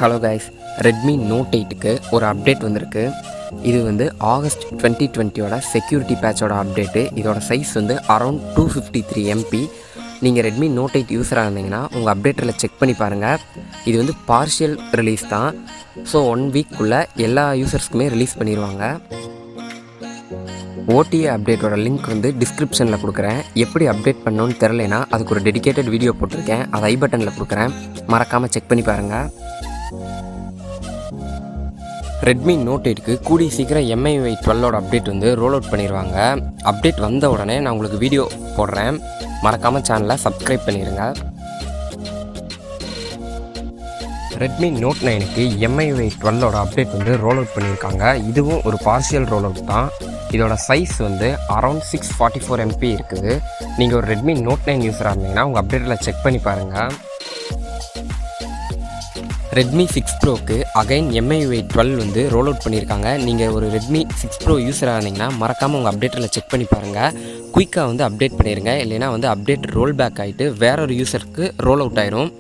Hello guys, Redmi note 8க்கு ஒரு update வந்திருக்கு. இது வந்து ஆகஸ்ட் 2020ஓட செக்யூரிட்டி பேட்சோட அப்டேட்டு. இதோட சைஸ் வந்து அரௌண்ட் 253 MB. நீங்கள் ரெட்மி நோட் 8 யூஸராக இருந்தீங்கன்னா உங்கள் அப்டேட்டில் செக் பண்ணி பாருங்கள். இது வந்து பார்ஷியல் ரிலீஸ் தான். ஸோ 1 வீக்குள்ளே எல்லா யூசர்ஸ்க்குமே ரிலீஸ் பண்ணிடுவாங்க. ஓடிஏ அப்டேட்டோட லிங்க் வந்து டிஸ்கிரிப்ஷனில் கொடுக்குறேன். எப்படி அப்டேட் பண்ணணும்னு தெரிலனா அதுக்கு ஒரு டெடிகேட்டட் வீடியோ போட்டிருக்கேன். அதை ஐ பட்டனில் கொடுக்குறேன், மறக்காமல் செக் பண்ணி பாருங்கள். ரெட்மி நோட் 8க்கு கூடிய சீக்கிரம் MIUI 12ஓட அப்டேட் வந்து ரோல் அவுட் பண்ணிடுவாங்க. அப்டேட் வந்த உடனே நான் உங்களுக்கு வீடியோ போடுறேன், மறக்காமல் சேனலை சப்ஸ்கிரைப் பண்ணிடுங்க. ரெட்மி நோட் 9க்கு MIUI 12ஓட அப்டேட் வந்து ரோல் அவுட் பண்ணியிருக்காங்க. இதுவும் ஒரு பார்ஷியல் ரோல் அவுட் தான். இதோட சைஸ் வந்து அரௌண்ட் 644 MB இருக்குது. நீங்கள் ஒரு ரெட்மி நோட் 9 யூஸராக இருந்தீங்கன்னா உங்கள் அப்டேட்டில் செக் பண்ணி பாருங்கள். ரெட்மி 6 ப்ரோக்கு அகைன் MIUI 12 வந்து ரோல் அவுட் பண்ணியிருக்காங்க. நீங்கள் ஒரு ரெட்மி 6 ப்ரோ யூஸராக இருந்தீங்கன்னா மறக்காமல் உங்கள் அப்டேட்டில் செக் பண்ணி பாருங்கள். குயிக்காக வந்து அப்டேட் பண்ணிடுங்க, இல்லைனா வந்து அப்டேட் ரோல் பேக் ஆகிட்டு வேற ஒரு யூஸருக்கு ரோல் அவுட் ஆயிரும்.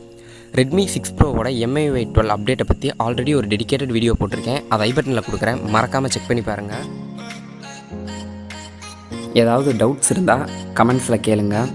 ரெட்மி 6 ப்ரோவோட MIUI 12 அப்டேட்டை பற்றி ஆல்ரெடி ஒரு டெடிகேட்டட் வீடியோ போட்டிருக்கேன், அதை ஐ பட்டனில் கொடுக்குறேன், மறக்காமல் செக் பண்ணி பாருங்கள். ஏதாவது டவுட்ஸ் இருந்தால் கமெண்ட்ஸில் கேளுங்கள்.